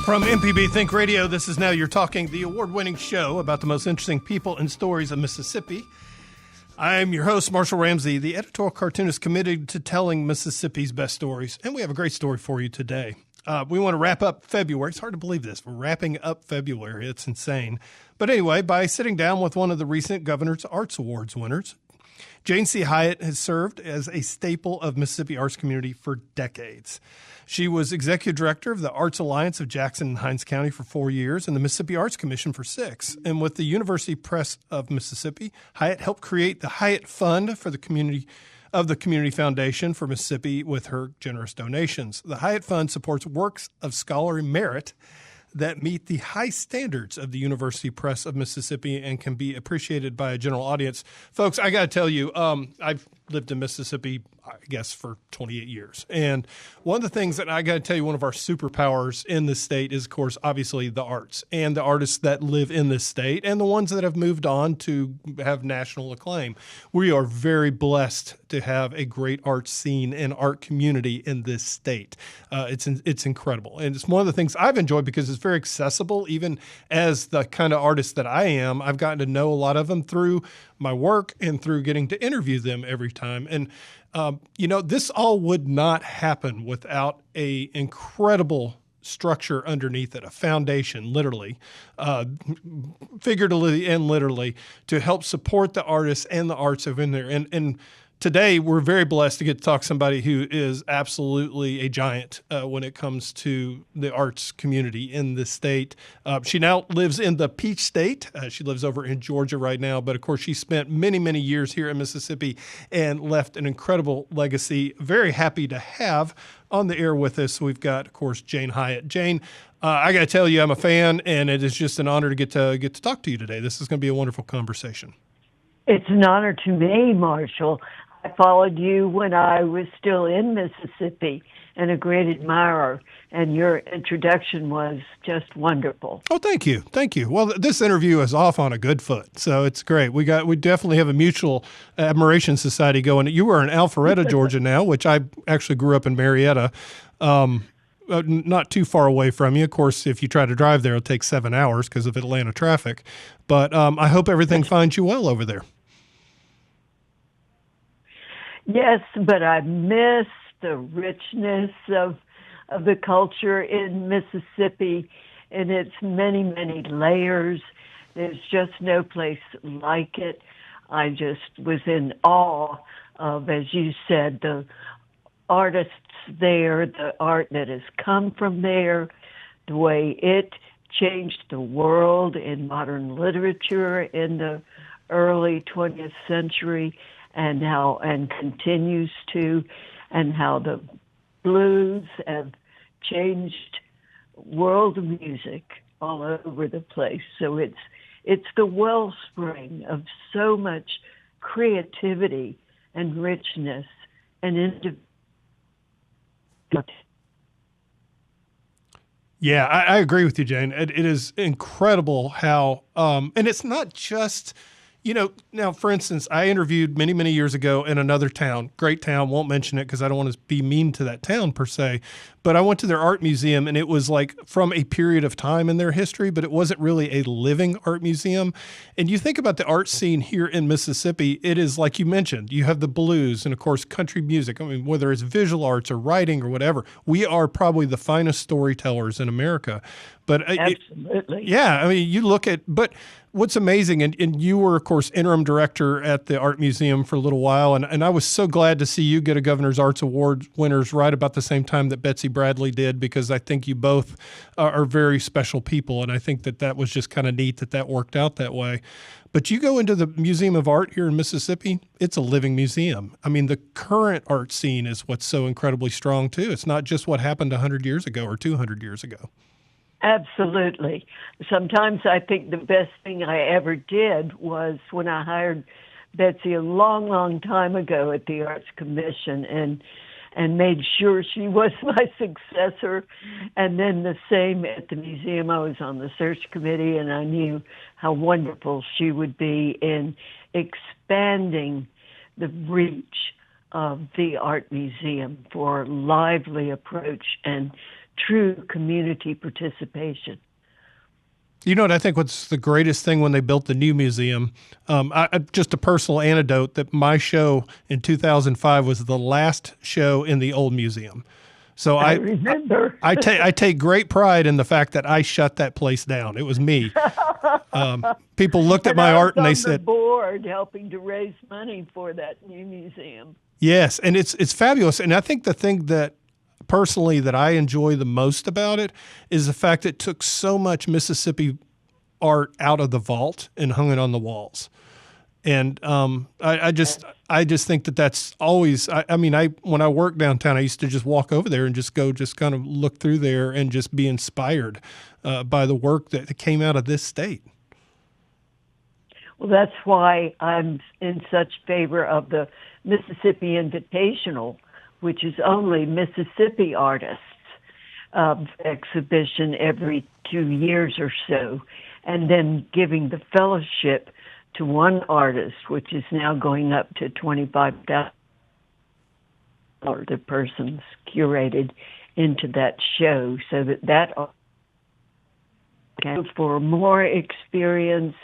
From MPB Think Radio, this is Now You're Talking, the award-winning show about the most interesting people and stories of Mississippi. I'm your host, Marshall Ramsey, the editorial cartoonist committed to telling Mississippi's best stories, and we have a great story for you today. We want to wrap up February. It's hard to believe this. We're wrapping up February. It's insane. But anyway, by sitting down with one of the recent Governor's Arts Awards winners, Jane C. Hiatt has served as a staple of Mississippi arts community for decades. She was executive director of the Arts Alliance of Jackson and Hinds County for 4 years and the Mississippi Arts Commission for 6. And with the University Press of Mississippi, Hiatt helped create the Hiatt Fund for the Community Foundation for Mississippi with her generous donations. The Hiatt Fund supports works of scholarly merit that meet the high standards of the University Press of Mississippi and can be appreciated by a general audience. Folks, I got to tell you, I've lived in Mississippi, I guess, for 28 years. And one of the things that I got to tell you, one of our superpowers in this state is, of course, obviously the arts and the artists that live in this state and the ones that have moved on to have national acclaim. We are very blessed to have a great art scene and art community in this state. It's incredible. And it's one of the things I've enjoyed because it's very accessible. Even as the kind of artist that I am, I've gotten to know a lot of them through my work and through getting to interview them every time. And, this all would not happen without a incredible structure underneath it, a foundation, literally, figuratively and literally, to help support the artists and the arts that are in there. And today, we're very blessed to get to talk to somebody who is absolutely a giant when it comes to the arts community in this state. She now lives in the Peach State. She lives over in Georgia right now, but of course, she spent many, many years here in Mississippi and left an incredible legacy. Very happy to have on the air with us. We've got, of course, Jane Hiatt. Jane, I got to tell you, I'm a fan, and it is just an honor to get to talk to you today. This is going to be a wonderful conversation. It's an honor to me, Marshall. I followed you when I was still in Mississippi and a great admirer, and your introduction was just wonderful. Oh, thank you. Thank you. Well, this interview is off on a good foot, so it's great. We definitely have a mutual admiration society going. You are in Alpharetta, Georgia now, which I actually grew up in Marietta, not too far away from you. Of course, if you try to drive there, it'll take 7 hours because of Atlanta traffic. But I hope everything finds you well over there. Yes, but I miss the richness of the culture in Mississippi and its many, many layers. There's just no place like it. I just was in awe of, as you said, the artists there, the art that has come from there, the way it changed the world in modern literature in the early 20th century, and continues to, and how the blues have changed world music all over the place. So it's the wellspring of so much creativity and richness and individuality. Yeah, I agree with you, Jane. It is incredible how, and it's not just. Now, for instance, I interviewed many, many years ago in another town, great town, won't mention it because I don't want to be mean to that town per se, but I went to their art museum and it was like from a period of time in their history, but it wasn't really a living art museum. And you think about the art scene here in Mississippi, it is like you mentioned, you have the blues and of course country music. I mean, whether it's visual arts or writing or whatever, we are probably the finest storytellers in America. But absolutely. You look at, but what's amazing, and you were, of course, interim director at the Art Museum for a little while, and I was so glad to see you get a Governor's Arts Award winners right about the same time that Betsy Bradley did, because I think you both are very special people, and I think that was just kind of neat that worked out that way. But you go into the Museum of Art here in Mississippi, it's a living museum. I mean, the current art scene is what's so incredibly strong, too. It's not just what happened 100 years ago or 200 years ago. Absolutely. Sometimes I think the best thing I ever did was when I hired Betsy a long, long time ago at the Arts Commission and made sure she was my successor. And then the same at the museum. I was on the search committee, and I knew how wonderful she would be in expanding the reach of the art museum for a lively approach and true community participation. You know what I think what's the greatest thing when they built the new museum? Just a personal anecdote that my show in 2005 was the last show in the old museum. So I remember. I take great pride in the fact that I shut that place down. It was me. People looked at my art and they said, "I was on the board helping to raise money for that new museum." Yes, and it's fabulous. And I think the thing that personally that I enjoy the most about it is the fact that it took so much Mississippi art out of the vault and hung it on the walls. And I just think that that's always. When I worked downtown, I used to just walk over there and just kind of look through there and just be inspired by the work that came out of this state. Well, that's why I'm in such favor of the Mississippi Invitational, which is only Mississippi artists exhibition every 2 years or so, and then giving the fellowship to one artist, which is now going up to $25,000. The person's curated into that show, so that for more experience,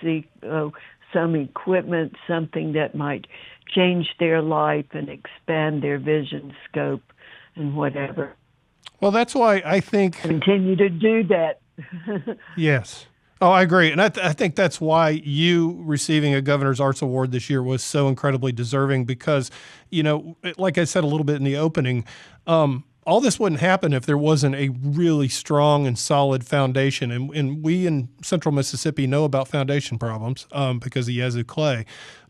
some equipment, something that might change their life and expand their vision scope and whatever. Well, that's why I think continue to do that. Yes. Oh, I agree. And I think that's why you receiving a Governor's Arts Award this year was so incredibly deserving because, like I said a little bit in the opening, all this wouldn't happen if there wasn't a really strong and solid foundation. And we in Central Mississippi know about foundation problems because of Yazoo Clay.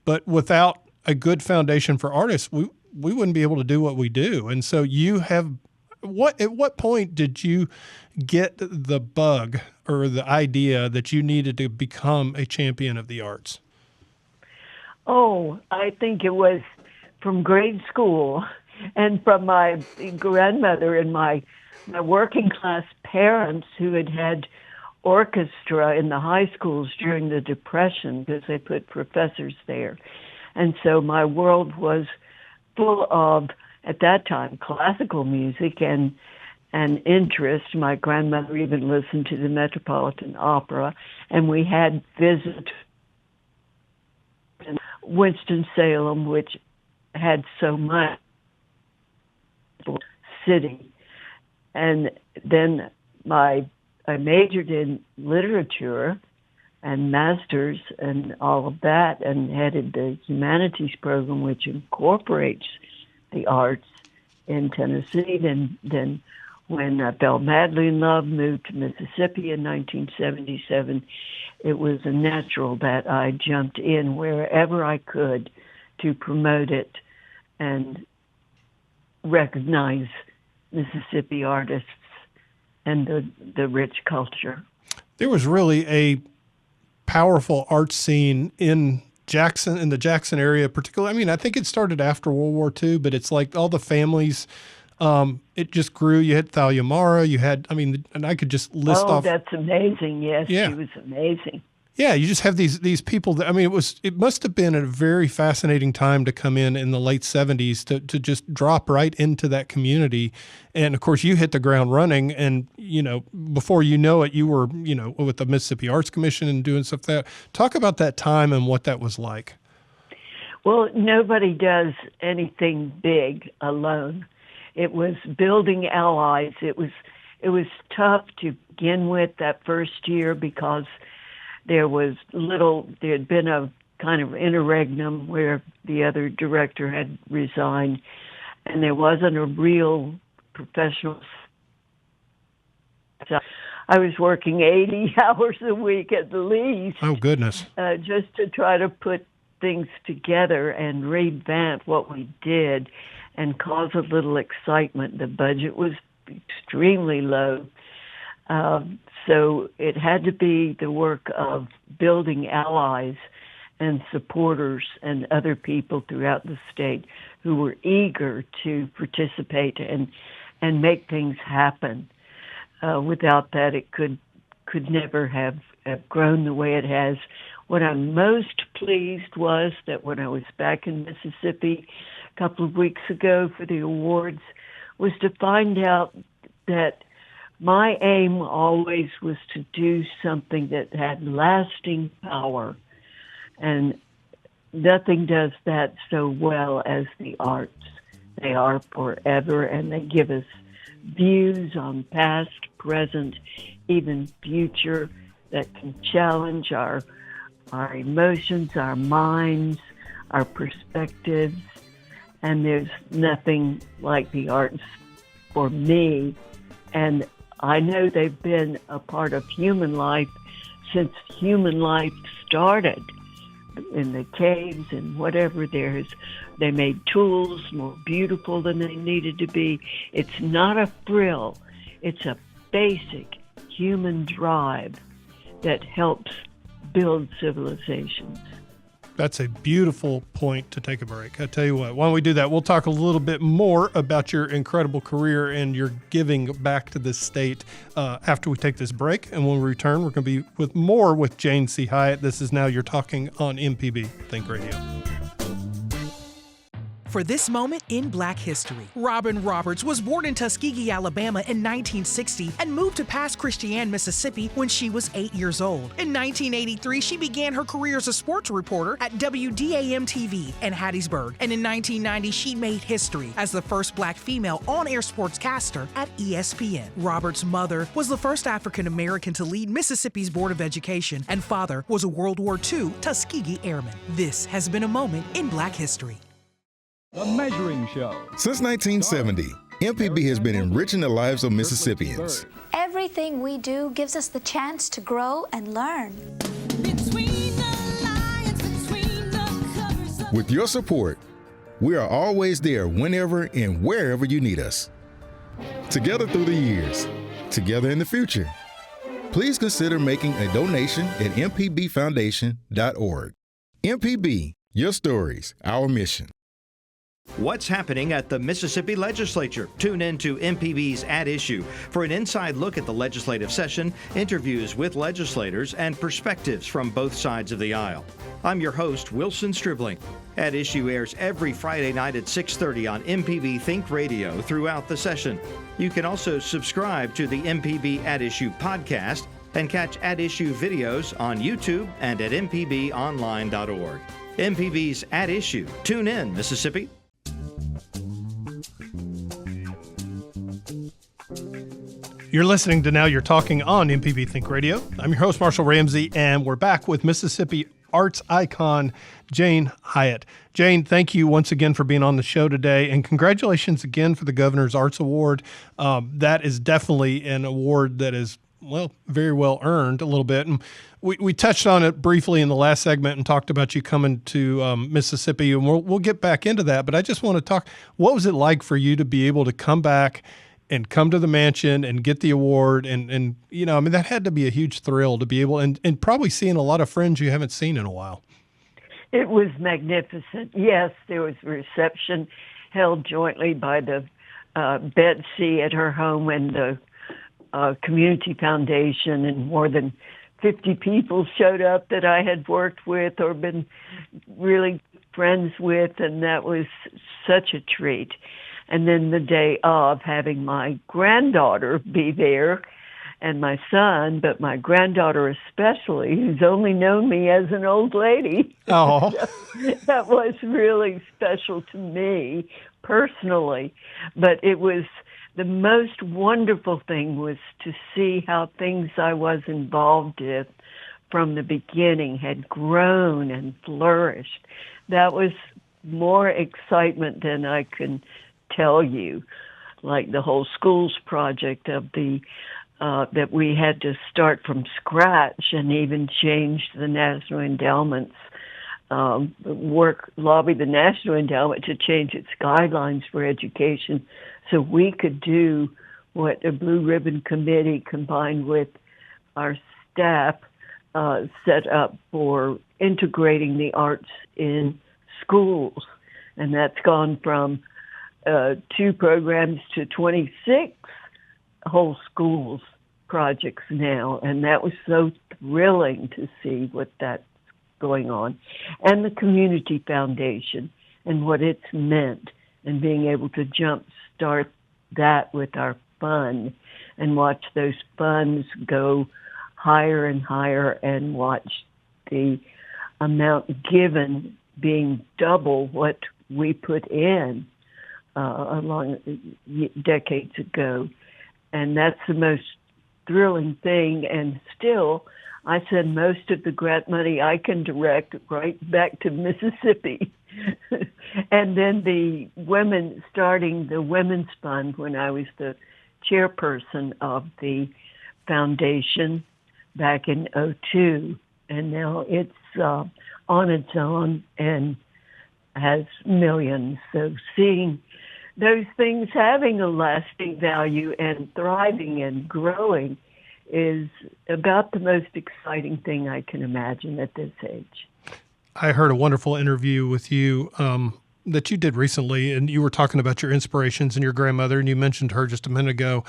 But without a good foundation for artists, we wouldn't be able to do what we do. And so you have at what point did you get the bug or the idea that you needed to become a champion of the arts? Oh, I think it was from grade school and from my grandmother and my working class parents who had orchestra in the high schools during the Depression because they put professors there. And so my world was full of, at that time, classical music and interest. My grandmother even listened to the Metropolitan Opera, and we had visits in Winston-Salem, which had so much city. And then I majored in literature and master's and all of that, and headed the humanities program, which incorporates the arts in Tennessee. Then when I fell madly in love, moved to Mississippi in 1977, it was a natural that I jumped in wherever I could to promote it and recognize Mississippi artists and the rich culture. There was really a powerful art scene in the Jackson area, particularly. I think it started after World War II, but it's like all the families, it just grew. You had Thalia Mara, and I could just list off. Oh, that's amazing. Yes, yeah. She was amazing. Yeah, you just have these people that, it must have been a very fascinating time to come in the late 70s to just drop right into that community. And of course you hit the ground running and, before you know it, you were, with the Mississippi Arts Commission and doing stuff like that. Talk about that time and what that was like. Well, nobody does anything big alone. It was building allies. It was tough to begin with that first year because there had been a kind of interregnum where the other director had resigned, and there wasn't a real professional. So I was working 80 hours a week at the least. Oh, goodness. Just to try to put things together and revamp what we did and cause a little excitement. The budget was extremely low. So it had to be the work of building allies and supporters and other people throughout the state who were eager to participate and make things happen. Without that, it could never have grown the way it has. What I'm most pleased was that when I was back in Mississippi a couple of weeks ago for the awards, was to find out that my aim always was to do something that had lasting power, and nothing does that so well as the arts. They are forever, and they give us views on past, present, even future that can challenge our emotions, our minds, our perspectives, and there's nothing like the arts for me. And I know they've been a part of human life since human life started. In the caves and whatever they made tools more beautiful than they needed to be. It's not a frill. It's a basic human drive that helps build civilizations. That's a beautiful point to take a break. I tell you what, why don't we do that? We'll talk a little bit more about your incredible career and your giving back to this state after we take this break. And when we return, we're going to be with Jane C. Hiatt. This is Now You're Talking on MPB Think Radio. For this moment in Black history, Robin Roberts was born in Tuskegee, Alabama in 1960 and moved to Pass Christian, Mississippi when she was 8 years old. In 1983, she began her career as a sports reporter at WDAM TV in Hattiesburg. And in 1990, she made history as the first Black female on-air sportscaster at ESPN. Roberts' mother was the first African American to lead Mississippi's Board of Education, and father was a World War II Tuskegee Airman. This has been a moment in Black history. The Measuring Show. Since 1970, MPB has been enriching the lives of Mississippians. Everything we do gives us the chance to grow and learn. With your support, we are always there whenever and wherever you need us. Together through the years, together in the future. Please consider making a donation at mpbfoundation.org. MPB, your stories, our mission. What's happening at the Mississippi Legislature? Tune in to MPB's At Issue for an inside look at the legislative session, interviews with legislators, and perspectives from both sides of the aisle. I'm your host, Wilson Stribling. At Issue airs every Friday night at 6:30 on MPB Think Radio throughout the session. You can also subscribe to the MPB At Issue podcast and catch At Issue videos on YouTube and at mpbonline.org. MPB's At Issue. Tune in, Mississippi. You're listening to Now You're Talking on MPB Think Radio. I'm your host, Marshall Ramsey, and we're back with Mississippi arts icon, Jane Hiatt. Jane, thank you once again for being on the show today, and congratulations again for the Governor's Arts Award. That is definitely an award that is, well, very well earned a little bit. And we touched on it briefly in the last segment and talked about you coming to Mississippi, and we'll get back into that. But I just want to talk, what was it like for you to be able to come back and come to the mansion and get the award? And you know, I mean, that had to be a huge thrill to be able, and probably seeing a lot of friends you haven't seen in a while. It was magnificent. Yes, there was a reception held jointly by the Betsy at her home and the Community Foundation, and more than 50 people showed up that I had worked with or been really friends with, and that was such a treat. And then the day of, having my granddaughter be there and my son, but my granddaughter especially, who's only known me as an old lady. Oh, that was really special to me personally. But it was the most wonderful thing was to see how things I was involved with from the beginning had grown and flourished. That was more excitement than I can tell you, like the whole schools project of the that we had to start from scratch and even change the National Endowment's lobby the National Endowment to change its guidelines for education so we could do what a Blue Ribbon Committee combined with our staff set up for integrating the arts in schools. And that's gone from 2 programs to 26 whole schools projects now, and that was so thrilling to see what that's going on. And the Community Foundation and what it's meant, and being able to jump start that with our fun and watch those funds go higher and higher and watch the amount given being double what we put in decades ago. And that's the most thrilling thing. And still, I send most of the grant money I can direct right back to Mississippi. And then starting the Women's Fund when I was the chairperson of the foundation back in 2002. And now it's on its own and has millions. So seeing those things having a lasting value and thriving and growing is about the most exciting thing I can imagine at this age. I heard a wonderful interview with you that you did recently, and you were talking about your inspirations and your grandmother, and you mentioned her just a minute ago.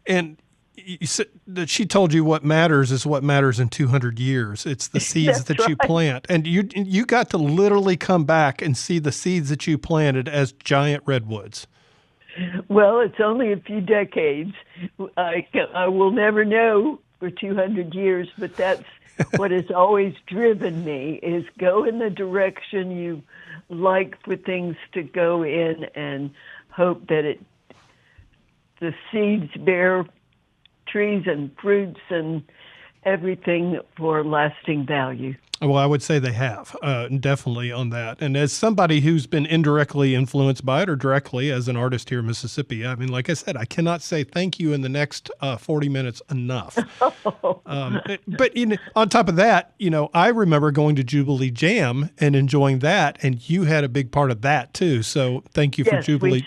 And you said that she told you what matters is what matters in 200 years. It's the seeds that you plant. And you got to literally come back and see the seeds that you planted as giant redwoods. Well, it's only a few decades. I will never know for 200 years, but that's what has always driven me, is go in the direction you like for things to go in and hope that the seeds bear trees and fruits and everything for lasting value. Well, I would say they have, definitely on that. And as somebody who's been indirectly influenced by it or directly as an artist here in Mississippi, I mean, like I said, I cannot say thank you in the next 40 minutes enough. But on top of that, I remember going to Jubilee Jam and enjoying that, and you had a big part of that too. So thank you for Jubilee.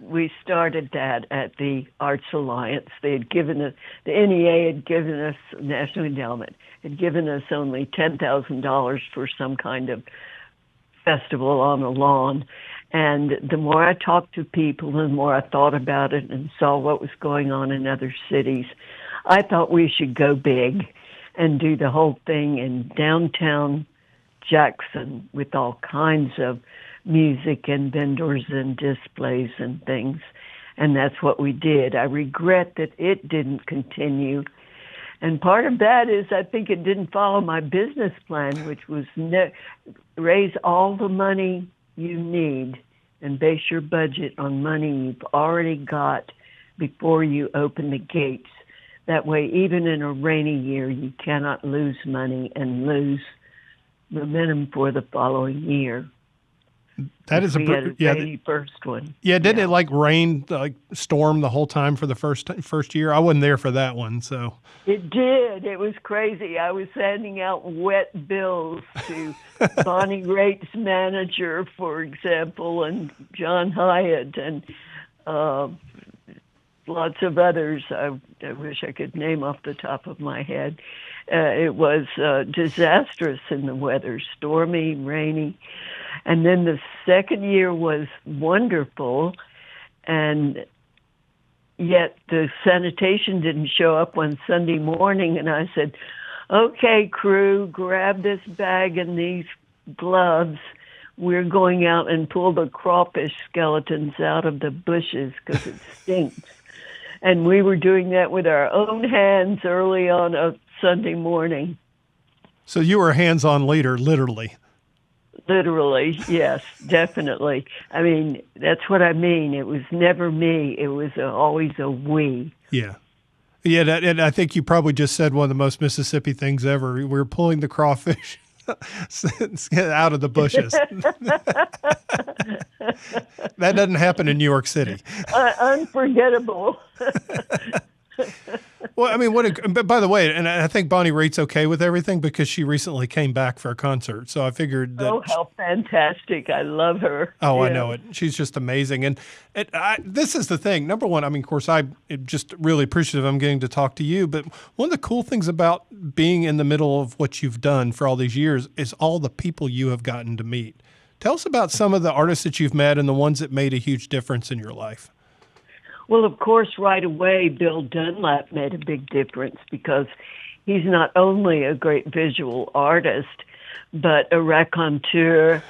We started that at the Arts Alliance. They had given us, the NEA had given us, National Endowment had given us only $10,000 for some kind of festival on a lawn. And the more I talked to people, the more I thought about it and saw what was going on in other cities, I thought we should go big and do the whole thing in downtown Jackson with all kinds of music and vendors and displays and things. And that's what we did. I regret that it didn't continue. And part of that is I think it didn't follow my business plan, which was raise all the money you need and base your budget on money you've already got before you open the gates. That way, even in a rainy year, you cannot lose money and lose momentum for the following year. That is the first one. Yeah, didn't it rain, storm the whole time for the first year? I wasn't there for that one, so. It did. It was crazy. I was sending out wet bills to Bonnie Raitt's manager, for example, and John Hiatt, and lots of others. I wish I could name off the top of my head. It was disastrous in the weather, stormy, rainy. And then the second year was wonderful, and yet the sanitation didn't show up on Sunday morning, and I said, okay, crew, grab this bag and these gloves. We're going out and pull the crawfish skeletons out of the bushes because it stinks. And we were doing that with our own hands early on a Sunday morning. So you were a hands-on leader, literally. Literally, yes, definitely. I mean, that's what I mean. It was never me. It was always a we. Yeah. Yeah, and I think you probably just said one of the most Mississippi things ever. We were pulling the crawfish out of the bushes. That doesn't happen in New York City. Unforgettable. Well, I mean, by the way, and I think Bonnie Raitt's okay with everything because she recently came back for a concert. So I figured that. Oh, how fantastic. I love her. Oh, yeah. I know it. She's just amazing. And this is the thing. Number one, I mean, of course, I'm just really appreciative I'm getting to talk to you. But one of the cool things about being in the middle of what you've done for all these years is all the people you have gotten to meet. Tell us about some of the artists that you've met and the ones that made a huge difference in your life. Well, of course, right away, Bill Dunlap made a big difference because he's not only a great visual artist, but a raconteur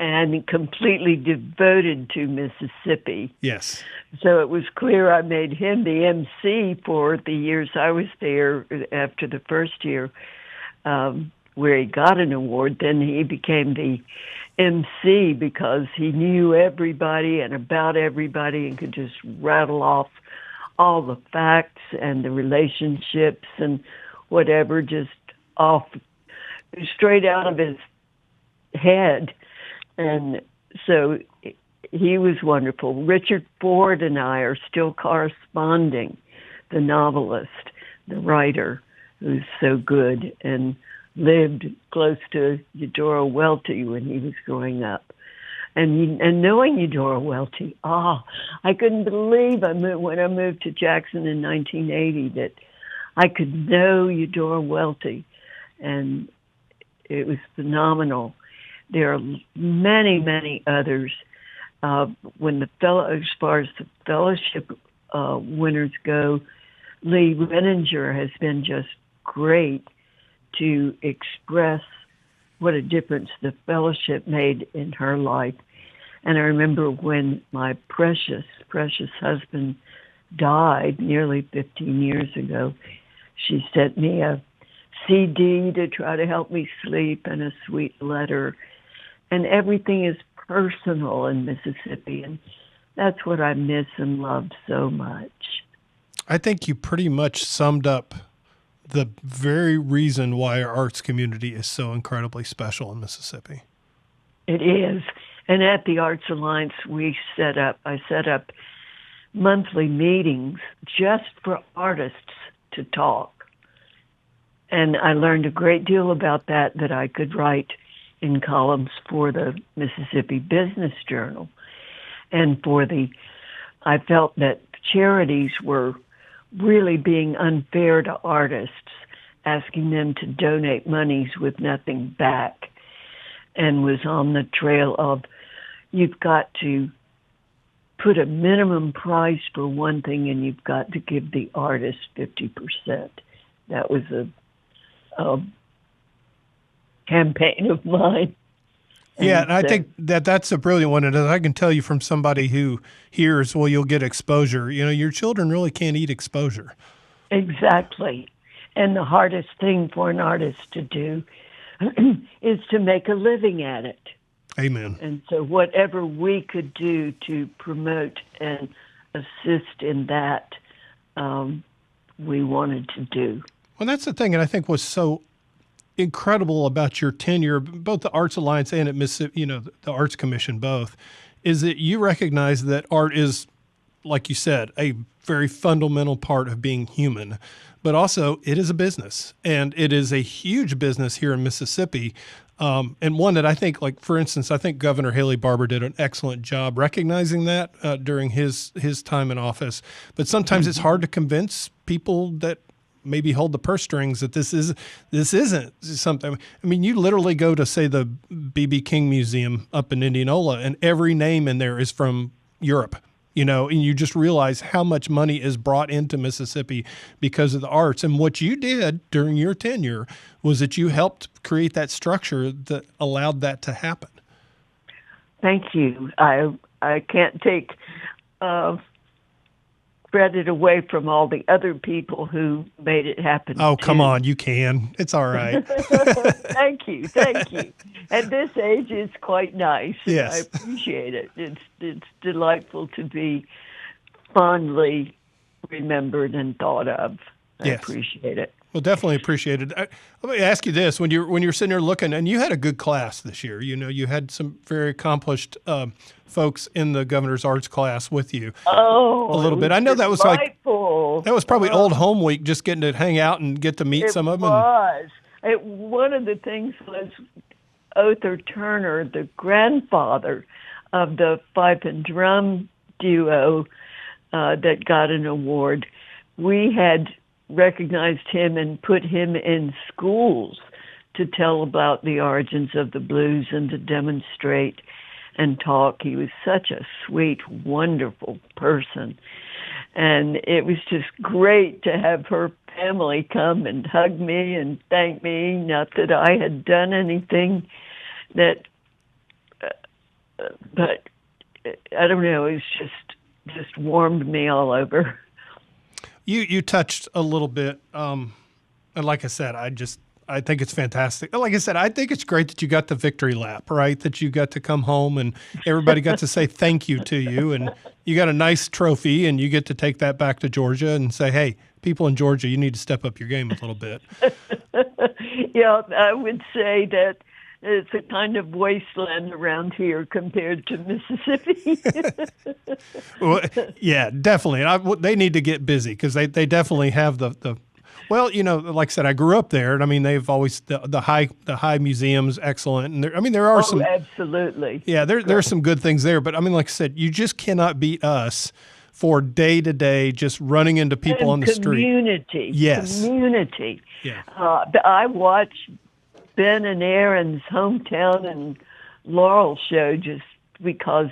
and completely devoted to Mississippi. Yes. So it was clear I made him the MC for the years I was there after the first year, where he got an award. Then he became the MC because he knew everybody and about everybody and could just rattle off all the facts and the relationships and whatever, just off straight out of his head. And so he was wonderful. Richard Ford and I are still corresponding, the novelist, the writer, who's so good and lived close to Eudora Welty when he was growing up. And knowing Eudora Welty, I couldn't believe when I moved to Jackson in 1980 that I could know Eudora Welty. And it was phenomenal. There are many, many others. As far as the fellowship winners go, Lee Renninger has been just great to express what a difference the fellowship made in her life. And I remember when my precious, precious husband died nearly 15 years ago, she sent me a CD to try to help me sleep and a sweet letter. And everything is personal in Mississippi, and that's what I miss and love so much. I think you pretty much summed up the very reason why our arts community is so incredibly special in Mississippi. It is. And at the Arts Alliance, I set up monthly meetings just for artists to talk. And I learned a great deal about that I could write in columns for the Mississippi Business Journal. And I felt that charities were really being unfair to artists, asking them to donate monies with nothing back, and was on the trail of, you've got to put a minimum price for one thing and you've got to give the artist 50%. That was a campaign of mine. Yeah, and I think that's a brilliant one. And as I can tell you from somebody who hears, well, you'll get exposure. Your children really can't eat exposure. Exactly. And the hardest thing for an artist to do is to make a living at it. Amen. And so whatever we could do to promote and assist in that, we wanted to do. Well, that's the thing, and I think was so incredible about your tenure, both the Arts Alliance and at Mississippi, the Arts Commission both, is that you recognize that art is, like you said, a very fundamental part of being human, but also it is a business, and it is a huge business here in Mississippi, and one that I think, like, for instance, I think Governor Haley Barbour did an excellent job recognizing that during his time in office, but sometimes it's hard to convince people that maybe hold the purse strings that this isn't something. I mean, you literally go to, say, the B.B. King Museum up in Indianola, and every name in there is from Europe, and you just realize how much money is brought into Mississippi because of the arts. And what you did during your tenure was that you helped create that structure that allowed that to happen. Thank you. I can't take credit away from all the other people who made it happen. Oh, come on, you can. It's all right. Thank you. At this age, it's quite nice. Yes. I appreciate it. It's delightful to be fondly remembered and thought of. I appreciate it. Well, definitely appreciate it. Let me ask you this: when you're sitting there looking, and you had a good class this year, you had some very accomplished folks in the governor's arts class with you. Oh, a little bit. I know that was delightful. That was probably old home week, just getting to hang out and get to meet some of them. One of the things was Other Turner, the grandfather of the fife and drum duo that got an award. We had recognized him and put him in schools to tell about the origins of the blues and to demonstrate and talk. He was such a sweet, wonderful person. And it was just great to have her family come and hug me and thank me. Not that I had done anything that but I don't know. It's just warmed me all over. You touched a little bit, and like I said, I think it's fantastic. Like I said, I think it's great that you got the victory lap, right? That you got to come home and everybody got to say thank you to you, and you got a nice trophy, and you get to take that back to Georgia and say, hey, people in Georgia, you need to step up your game a little bit. Yeah, I would say that it's a kind of wasteland around here compared to Mississippi. Well, yeah, definitely. They need to get busy because they definitely have the. Well, like I said, I grew up there, and I mean they've always the high museum's excellent, and there are some absolutely. Yeah, there's some good things there, but I mean, like I said, you just cannot beat us for day to day just running into people on the street. Community, yes, community. Yeah, I watched Ben and Aaron's Hometown and Laurel show just because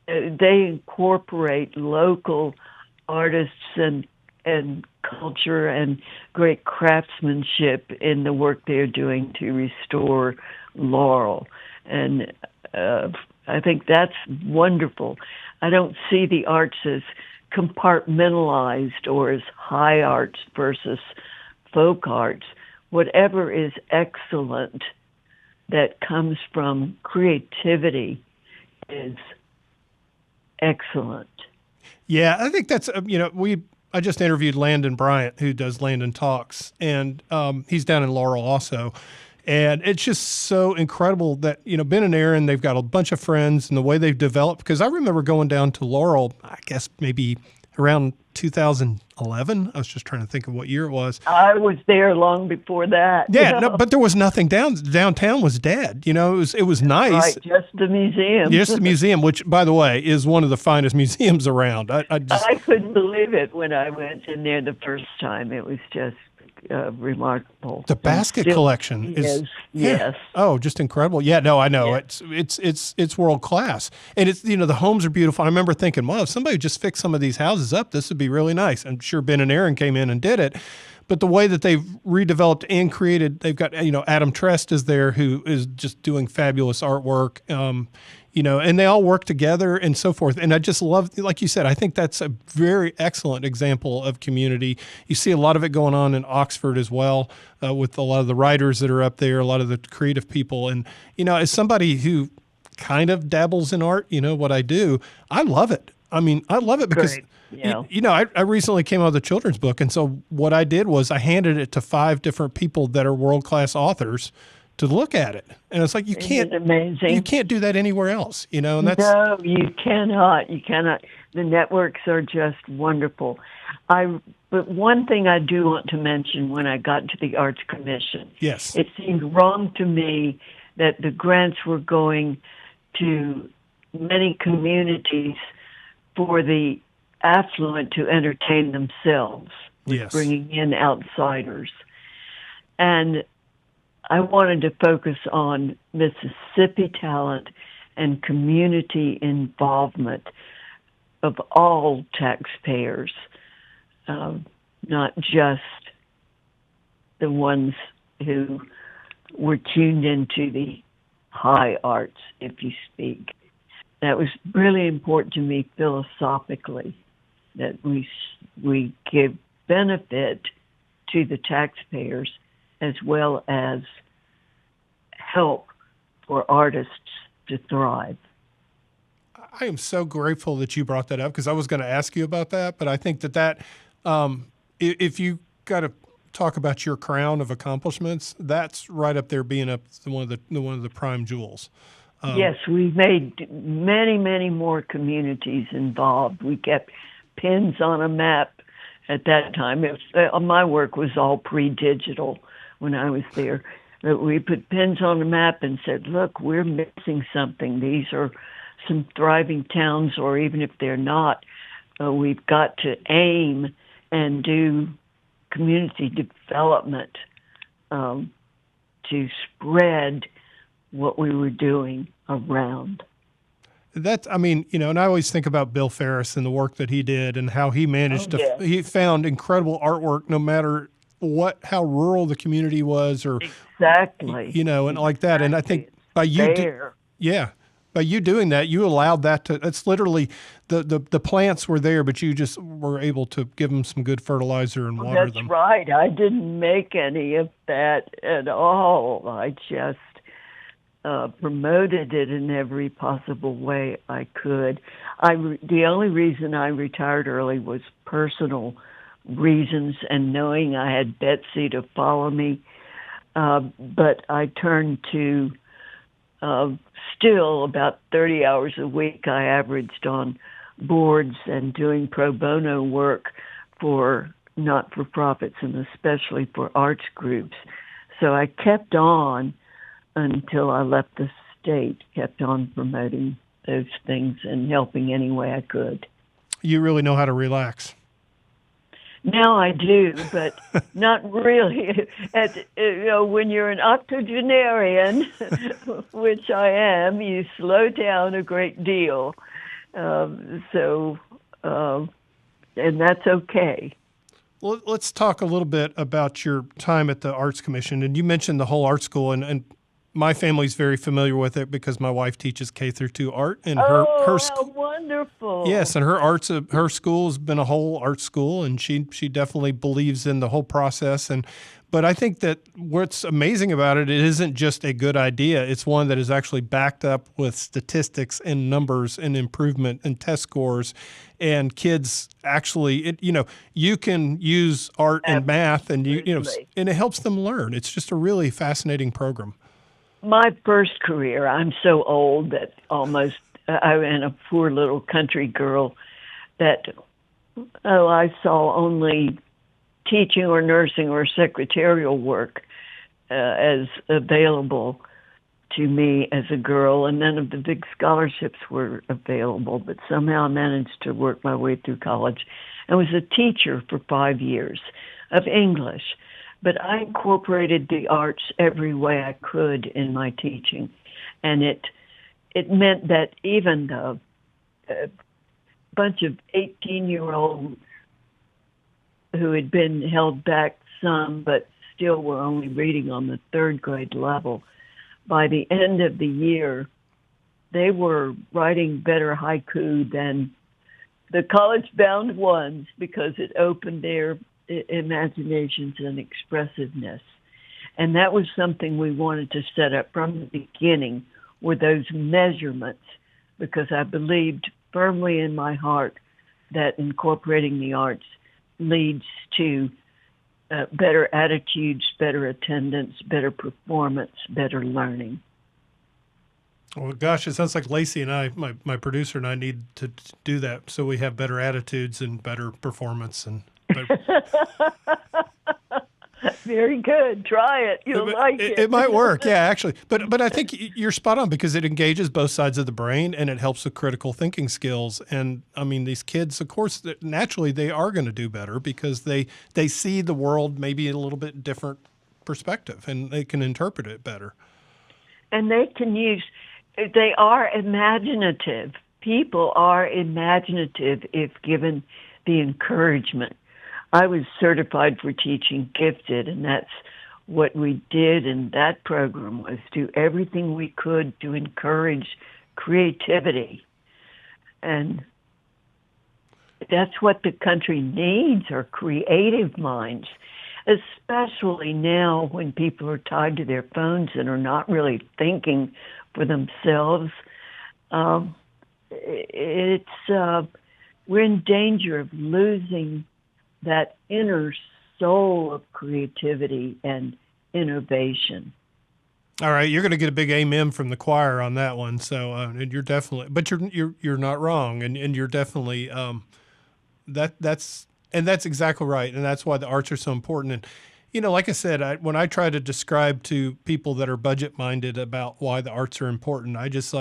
they incorporate local artists and culture and great craftsmanship in the work they're doing to restore Laurel. And I think that's wonderful. I don't see the arts as compartmentalized or as high arts versus folk arts. Whatever is excellent that comes from creativity is excellent. Yeah, I think that's, I just interviewed Landon Bryant, who does Landon Talks, and he's down in Laurel also. And it's just so incredible that, Ben and Aaron, they've got a bunch of friends and the way they've developed. Because I remember going down to Laurel, I guess maybe around 2011. I was just trying to think of what year it was. I was there long before that. Yeah, no, but there was nothing downtown was dead. It was nice. Right, just the museum. Just the museum, which, by the way, is one of the finest museums around. I couldn't believe it when I went in there the first time. It was just remarkable. The basket collection is yes. Oh, just incredible. Yeah, no, I know. Yes. It's world class. And it's the homes are beautiful. I remember thinking, well, if somebody just fixed some of these houses up, this would be really nice. I'm sure Ben and Aaron came in and did it. But the way that they've redeveloped and created, they've got, Adam Trest is there, who is just doing fabulous artwork. And they all work together and so forth. And I just love, like you said, I think that's a very excellent example of community. You see a lot of it going on in Oxford as well, with a lot of the writers that are up there, a lot of the creative people. And, as somebody who kind of dabbles in art, what I do, I love it. I mean, I love it because, I recently came out with a children's book. And so what I did was I handed it to 5 different people that are world-class authors to look at it. And it's like, you can't do that anywhere else, and that's... No, you cannot. The networks are just wonderful. But one thing I do want to mention when I got to the Arts Commission. Yes. It seemed wrong to me that the grants were going to many communities for the affluent to entertain themselves, with bringing in outsiders. And I wanted to focus on Mississippi talent and community involvement of all taxpayers, not just the ones who were tuned into the high arts, if you speak. That was really important to me philosophically, that we give benefit to the taxpayers as well as help for artists to thrive. I am so grateful that you brought that up, because I was going to ask you about that, but I think that if you got to talk about your crown of accomplishments, that's right up there being one of the prime jewels. Yes, we made many, many more communities involved. We kept pins on a map at that time. My work was all pre-digital when I was there. But we put pins on the map and said, look, we're missing something. These are some thriving towns, or even if they're not, we've got to aim and do community development to spread what we were doing around. And I always think about Bill Ferris and the work that he did and how he managed he found incredible artwork no matter how rural the community was, or exactly, and like that. And I think by you By you doing that, you allowed that to, it's literally, the plants were there, but you just were able to give them some good fertilizer and water them. That's right. I didn't make any of that at all. I just promoted it in every possible way I could. The only reason I retired early was personal reasons and knowing I had Betsy to follow me. But I turned to still about 30 hours a week I averaged on boards and doing pro bono work for not-for-profits and especially for arts groups. So I kept on until I left the state, kept on promoting those things and helping any way I could. You really know how to relax. Now I do, but not really. When you're an octogenarian, which I am, you slow down a great deal. And that's okay. Well, let's talk a little bit about your time at the Arts Commission. And you mentioned the whole art school, and my family's very familiar with it because my wife teaches K through 2 art, and her how wonderful! Yes, and her school has been a whole art school, and she definitely believes in the whole process. But I think that what's amazing about it isn't just a good idea; it's one that is actually backed up with statistics and numbers and improvement and test scores, and kids actually, you can use art and math, and and it helps them learn. It's just a really fascinating program. My first career, I'm so old that almost, I'm a poor little country girl that, I saw only teaching or nursing or secretarial work as available to me as a girl, and none of the big scholarships were available, but somehow I managed to work my way through college. I was a teacher for 5 years of English. But I incorporated the arts every way I could in my teaching. And it meant that even a bunch of 18-year-olds who had been held back some, but still were only reading on the 3rd grade level, by the end of the year, they were writing better haiku than the college-bound ones because it opened their imaginations and expressiveness. And that was something we wanted to set up from the beginning, were those measurements, because I believed firmly in my heart that incorporating the arts leads to better attitudes, better attendance, better performance, better learning. Well, gosh, it sounds like Lacey and I, my producer and I, need to do that so we have better attitudes and better performance and Very good. Try it. You'll like it. It might work, yeah, actually. But I think you're spot on because it engages both sides of the brain and it helps with critical thinking skills. And, I mean, these kids, of course, naturally they are going to do better because they see the world maybe in a little bit different perspective and they can interpret it better. And they are imaginative. People are imaginative if given the encouragement. I was certified for teaching gifted, and that's what we did in that program, was do everything we could to encourage creativity. And that's what the country needs, are creative minds, especially now when people are tied to their phones and are not really thinking for themselves. We're in danger of losing that inner soul of creativity and innovation. All right, you're going to get a big amen from the choir on that one. So, and you're definitely, but you're not wrong, and you're definitely that's exactly right, and that's why the arts are so important. And like I said, when I try to describe to people that are budget minded about why the arts are important, I just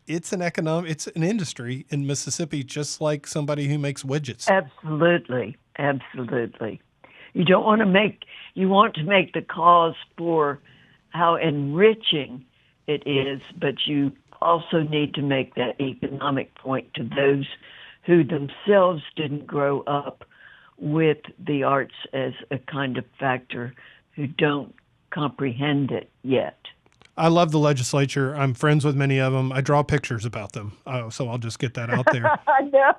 it's an industry in Mississippi, just like somebody who makes widgets. Absolutely. You want to make the cause for how enriching it is, but you also need to make that economic point to those who themselves didn't grow up with the arts as a kind of factor, who don't comprehend it yet. I love the legislature. I'm friends with many of them. I draw pictures about them. So I'll just get that out there. I know.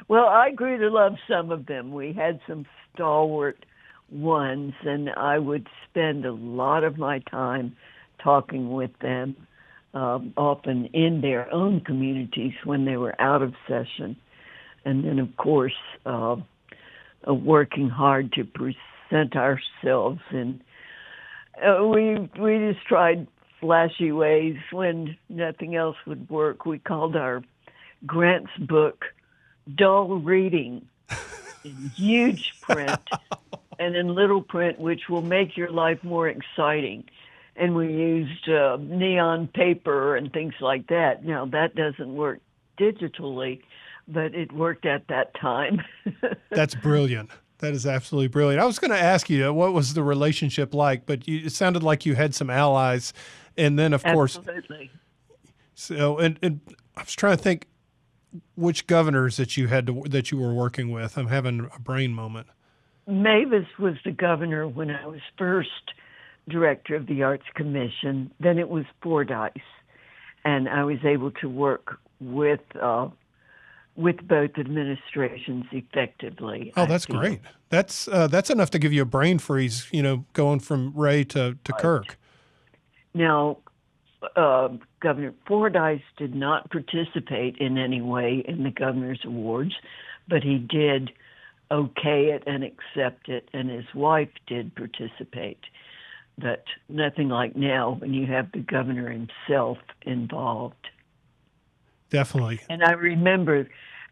Well, I grew to love some of them. We had some stalwart ones, and I would spend a lot of my time talking with them, often in their own communities when they were out of session. And then, of course, working hard to present ourselves. And we just tried flashy ways when nothing else would work. We called our grants book dull reading in huge print and in little print, which will make your life more exciting. And we used neon paper and things like that. Now, that doesn't work digitally, but it worked at that time. That's brilliant. That is absolutely brilliant. I was going to ask you, what was the relationship like? But it sounded like you had some allies. And then, of course... Absolutely. So, and I was trying to think which governors that you were working with. I'm having a brain moment. Mavis was the governor when I was first director of the Arts Commission. Then it was Fordyce, and I was able to work with both administrations effectively. Oh, that's great. That's enough to give you a brain freeze, going from Ray to Kirk. Now, Governor Fordyce did not participate in any way in the Governor's Awards, but he did okay it and accept it, and his wife did participate. But nothing like now when you have the governor himself involved. Definitely. And I remember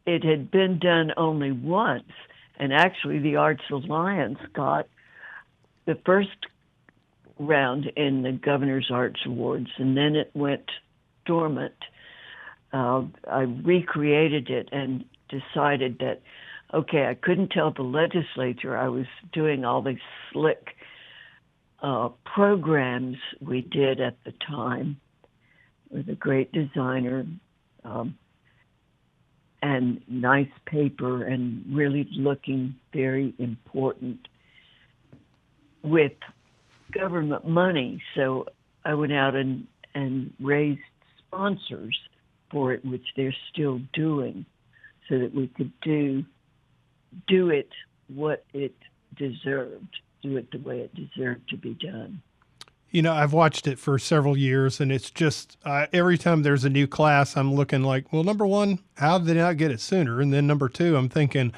it had been done only once, and actually the Arts Alliance got the first round in the Governor's Arts Awards, and then it went dormant. I recreated it and decided that, okay, I couldn't tell the legislature I was doing all these slick programs we did at the time with a great designer and nice paper and really looking very important with government money. So I went out and raised sponsors for it, which they're still doing, so that we could do it what it deserved, do it the way it deserved to be done. I've watched it for several years, and it's just every time there's a new class, I'm looking like, well, number one, how did they not get it sooner? And then number two, I'm thinking,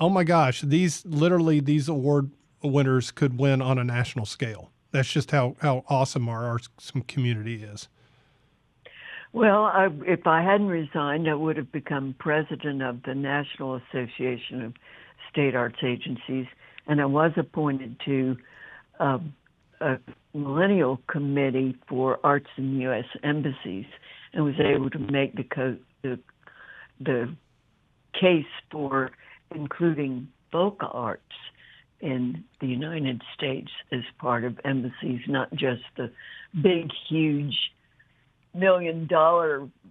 oh my gosh, these award winners could win on a national scale. That's just how awesome our arts community is. Well, if I hadn't resigned, I would have become president of the National Association of State Arts Agencies, and I was appointed to a millennial committee for arts in U.S. embassies, and was able to make the case for including vocal arts in the United States as part of embassies, not just the big, huge $1 million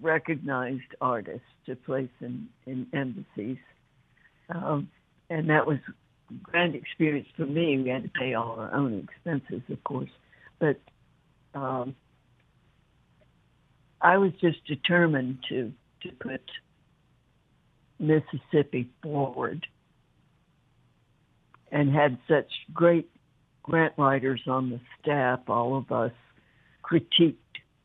recognized artists to place in embassies. And that was a grand experience for me. We had to pay all our own expenses, of course. But I was just determined to put Mississippi forward, and had such great grant writers on the staff. All of us critiqued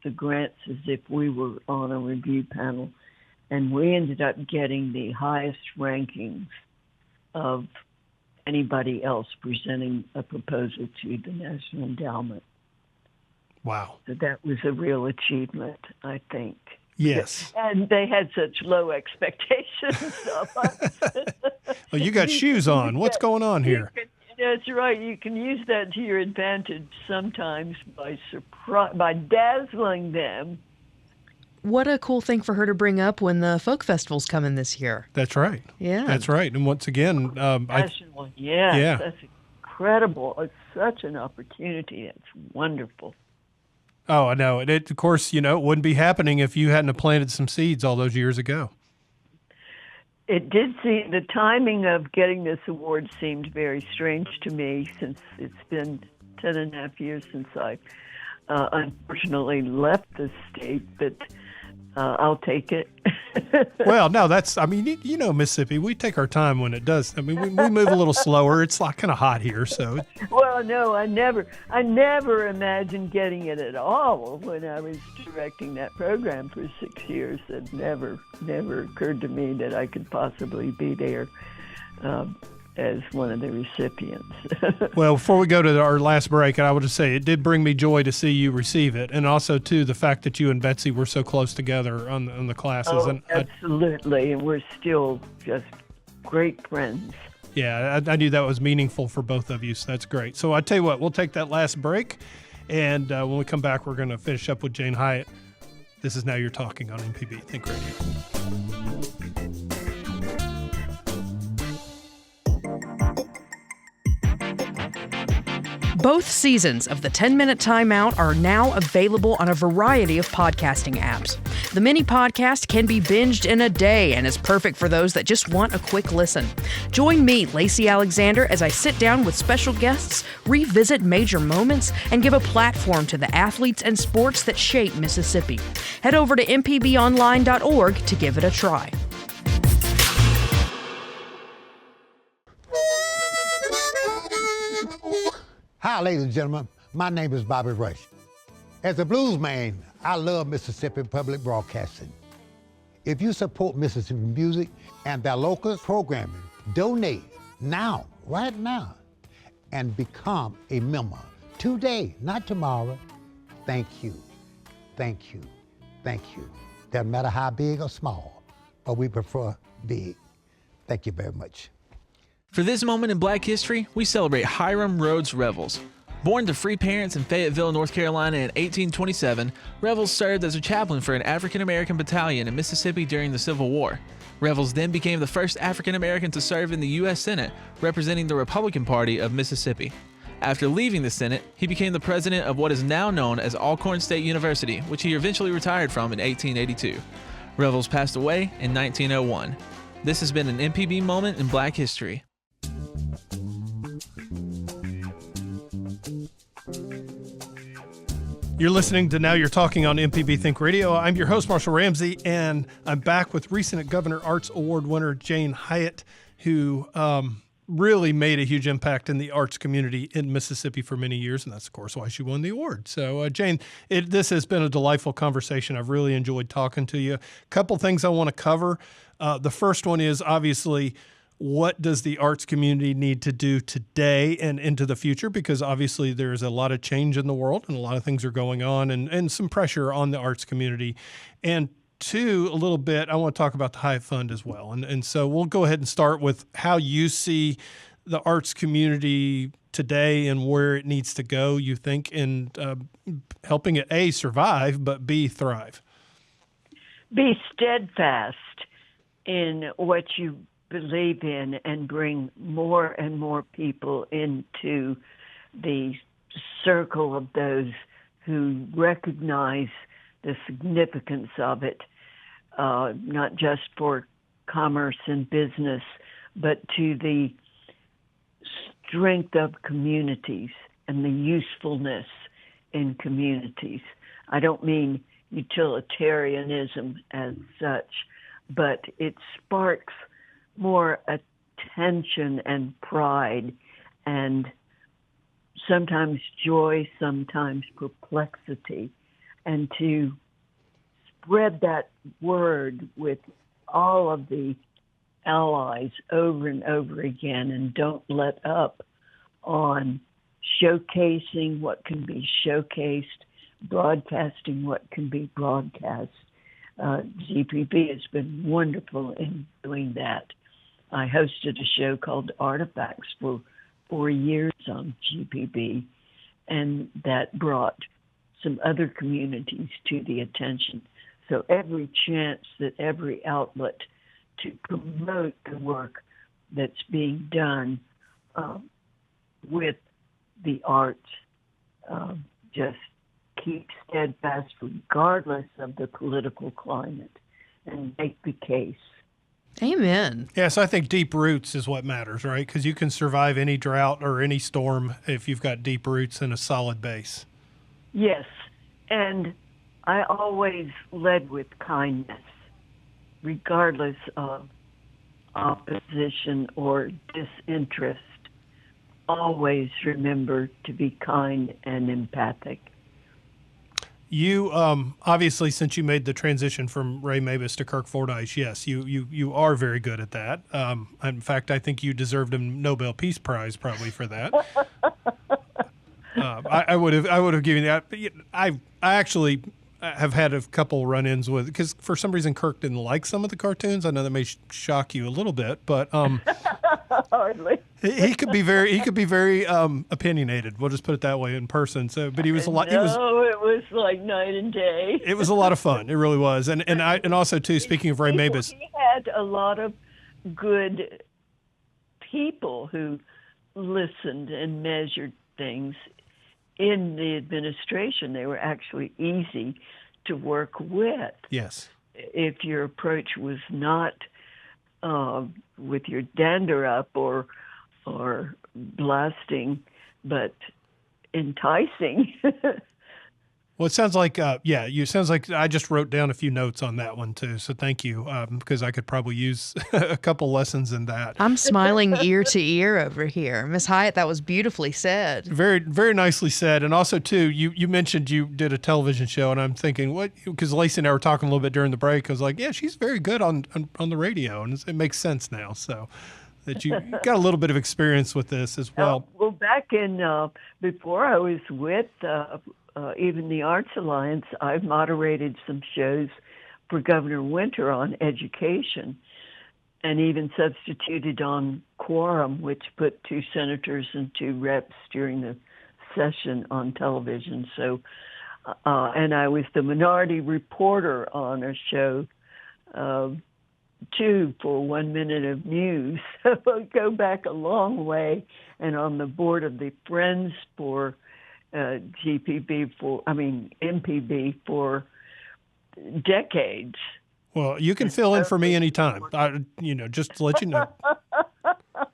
the grants as if we were on a review panel, and we ended up getting the highest rankings of anybody else presenting a proposal to the National Endowment. Wow. So that was a real achievement, I think. Yes. And they had such low expectations of us. Well, you got shoes on. What's going on here? That's right. You can use that to your advantage sometimes by dazzling them. What a cool thing for her to bring up when the folk festival's coming this year. That's right. Yeah. That's right. And once again, National, yeah. That's incredible. It's such an opportunity. It's wonderful. Oh, I know. And of course, it wouldn't be happening if you hadn't planted some seeds all those years ago. It did seem, the timing of getting this award seemed very strange to me, since it's been 10 and a half years since I unfortunately left the state, but I'll take it. Well, no, Mississippi, we take our time when it does. I mean, we move a little slower. It's like kind of hot here, so. Well, no, I never imagined getting it at all when I was directing that program for 6 years. It never occurred to me that I could possibly be there as one of the recipients. Well, before we go to our last break, I would just say it did bring me joy to see you receive it, and also, too, the fact that you and Betsy were so close together on the classes. Oh, absolutely, and we're still just great friends. Yeah, I knew that was meaningful for both of you, so that's great. So I tell you what, we'll take that last break, and when we come back, we're going to finish up with Jane Hiatt. This is Now You're Talking on MPB Think Radio. Both seasons of the 10-Minute Timeout are now available on a variety of podcasting apps. The mini podcast can be binged in a day and is perfect for those that just want a quick listen. Join me, Lacey Alexander, as I sit down with special guests, revisit major moments, and give a platform to the athletes and sports that shape Mississippi. Head over to mpbonline.org to give it a try. Hi, ladies and gentlemen. My name is Bobby Rush. As a blues man, I love Mississippi Public Broadcasting. If you support Mississippi music and their local programming, donate now, right now, and become a member today, not tomorrow. Thank you, thank you, thank you. Doesn't matter how big or small, but we prefer big. Thank you very much. For this moment in Black history, we celebrate Hiram Rhodes Revels. Born to free parents in Fayetteville, North Carolina in 1827, Revels served as a chaplain for an African-American battalion in Mississippi during the Civil War. Revels then became the first African-American to serve in the U.S. Senate, representing the Republican Party of Mississippi. After leaving the Senate, he became the president of what is now known as Alcorn State University, which he eventually retired from in 1882. Revels passed away in 1901. This has been an MPB moment in Black history. You're listening to Now You're Talking on MPB Think Radio. I'm your host, Marshall Ramsey, and I'm back with recent Governor Arts Award winner Jane Hiatt, who really made a huge impact in the arts community in Mississippi for many years, and that's, of course, why she won the award. So, Jane, this has been a delightful conversation. I've really enjoyed talking to you. A couple things I want to cover. The first one is, obviously, what does the arts community need to do today and into the future? Because obviously there's a lot of change in the world and a lot of things are going on and some pressure on the arts community. And two, a little bit, I want to talk about the Hiatt Fund as well. And so we'll go ahead and start with how you see the arts community today and where it needs to go, you think, in helping it, A, survive, but B, thrive. Be steadfast in what you believe in and bring more and more people into the circle of those who recognize the significance of it, not just for commerce and business, but to the strength of communities and the usefulness in communities. I don't mean utilitarianism as such, but it sparks more attention and pride and sometimes joy, sometimes perplexity, and to spread that word with all of the allies over and over again, and don't let up on showcasing what can be showcased, broadcasting what can be broadcast. GPB has been wonderful in doing that. I hosted a show called Artifacts for 4 years on GPB, and that brought some other communities to the attention. So every chance that every outlet to promote the work that's being done with the arts, just keep steadfast regardless of the political climate and make the case. Amen. Yeah, so I think deep roots is what matters, right? Because you can survive any drought or any storm if you've got deep roots and a solid base. Yes, and I always led with kindness, regardless of opposition or disinterest. Always remember to be kind and empathic. You obviously, since you made the transition from Ray Mabus to Kirk Fordyce, yes, you are very good at that. In fact, I think you deserved a Nobel Peace Prize probably for that. I would have given that. But I actually have had a couple run-ins with, because for some reason Kirk didn't like some of the cartoons. I know that may shock you a little bit, but hardly. he could be very opinionated. We'll just put it that way in person. So, but he was a lot. No, it was like night and day. It was a lot of fun. It really was. And also too, speaking of Ray Mabus, he had a lot of good people who listened and measured things in the administration. They were actually easy to work with. Yes. If your approach was not with your dander up or blasting, but enticing. Well, it sounds like, sounds like I just wrote down a few notes on that one too. So thank you, because I could probably use a couple lessons in that. I'm smiling ear to ear over here. Miss Hiatt, that was beautifully said. Very, very nicely said. And also too, you mentioned you did a television show, and I'm thinking, what? Because Lacey and I were talking a little bit during the break. I was like, yeah, she's very good on the radio, and it makes sense now. So that you got a little bit of experience with this as well. Well, back in before I was with even the Arts Alliance, I've moderated some shows for Governor Winter on education, and even substituted on Quorum, which put 2 senators and 2 reps during the session on television. So, and I was the minority reporter on a show, too, for 1 minute of news. So I go back a long way, and on the board of the Friends for MPB for decades. Well, you can fill in for me anytime. Just to let you know.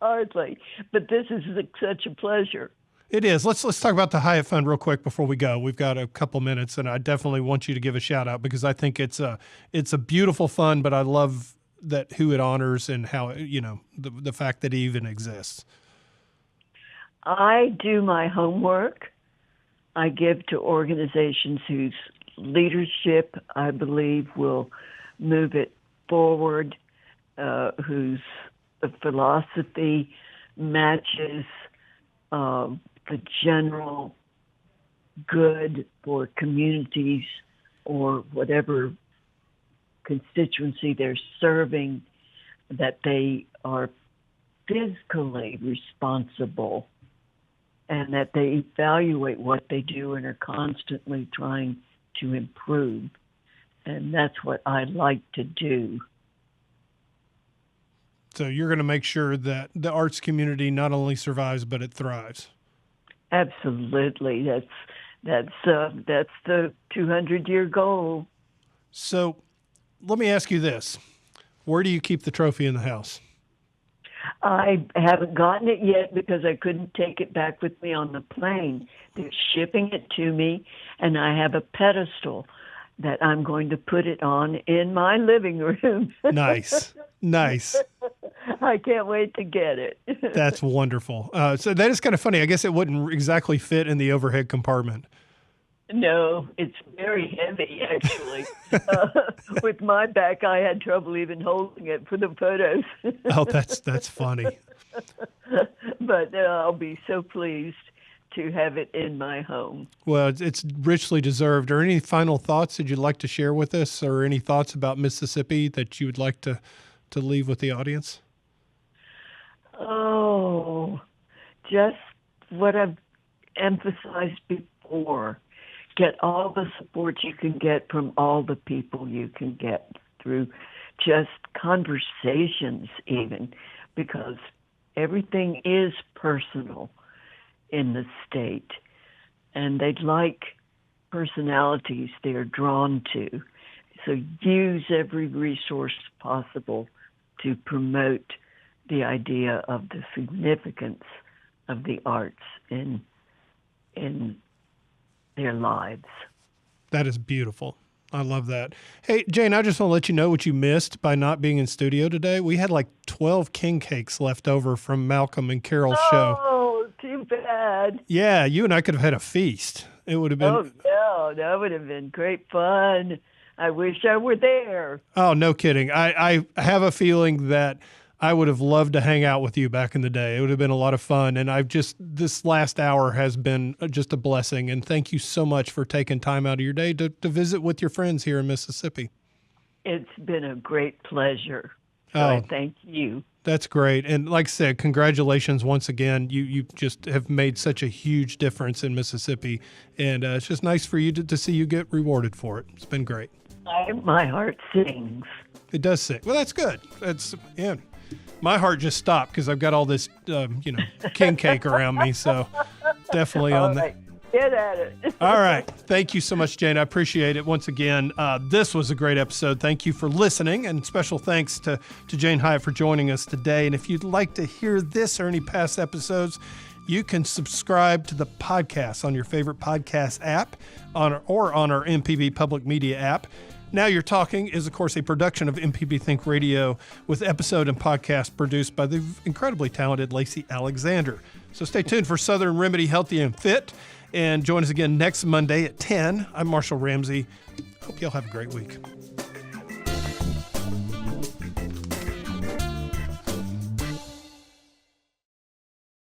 Hardly, but this is such a pleasure. It is. Let's talk about the Hiatt Fund real quick before we go. We've got a couple minutes, and I definitely want you to give a shout out, because I think it's a beautiful fund, but I love that who it honors and how the fact that it even exists. I do my homework. I give to organizations whose leadership, I believe, will move it forward, whose philosophy matches the general good for communities or whatever constituency they're serving, that they are fiscally responsible, and that they evaluate what they do and are constantly trying to improve. And that's what I like to do. So you're going to make sure that the arts community not only survives, but it thrives. Absolutely. That's the 200-year goal. So let me ask you this. Where do you keep the trophy in the house? I haven't gotten it yet because I couldn't take it back with me on the plane. They're shipping it to me, and I have a pedestal that I'm going to put it on in my living room. Nice. I can't wait to get it. That's wonderful. So that is kind of funny. I guess it wouldn't exactly fit in the overhead compartment. No, it's very heavy, actually. With my back, I had trouble even holding it for the photos. Oh, that's funny. But I'll be so pleased to have it in my home. Well, it's richly deserved. Are any final thoughts that you'd like to share with us, or any thoughts about Mississippi that you would like to leave with the audience? Oh, just what I've emphasized before. Get all the support you can get from all the people you can get through just conversations even, because everything is personal in the state, and they'd like personalities they're drawn to. So use every resource possible to promote the idea of the significance of the arts in their lives. That is beautiful. I love that. Hey, Jane, I just want to let you know what you missed by not being in studio today. We had like 12 king cakes left over from Malcolm and Carol's show. Oh, too bad. Yeah, you and I could have had a feast. It would have been... Oh, no, that would have been great fun. I wish I were there. Oh, no kidding. I have a feeling that I would have loved to hang out with you back in the day. It would have been a lot of fun. And this last hour has been just a blessing. And thank you so much for taking time out of your day to visit with your friends here in Mississippi. It's been a great pleasure. So I thank you. That's great. And like I said, congratulations once again. You just have made such a huge difference in Mississippi. And it's just nice for you to see you get rewarded for it. It's been great. My heart sings. It does sing. Well, that's good. My heart just stopped because I've got all this, king cake around me. So definitely on that. Get at it. All right. Thank you so much, Jane. I appreciate it. Once again, this was a great episode. Thank you for listening, and special thanks to Jane Hiatt for joining us today. And if you'd like to hear this or any past episodes, you can subscribe to the podcast on your favorite podcast app or on our MPB Public Media app. Now You're Talking is, of course, a production of MPB Think Radio with episode and podcast produced by the incredibly talented Lacey Alexander. So stay tuned for Southern Remedy Healthy and Fit, and join us again next Monday at 10. I'm Marshall Ramsey. Hope y'all have a great week.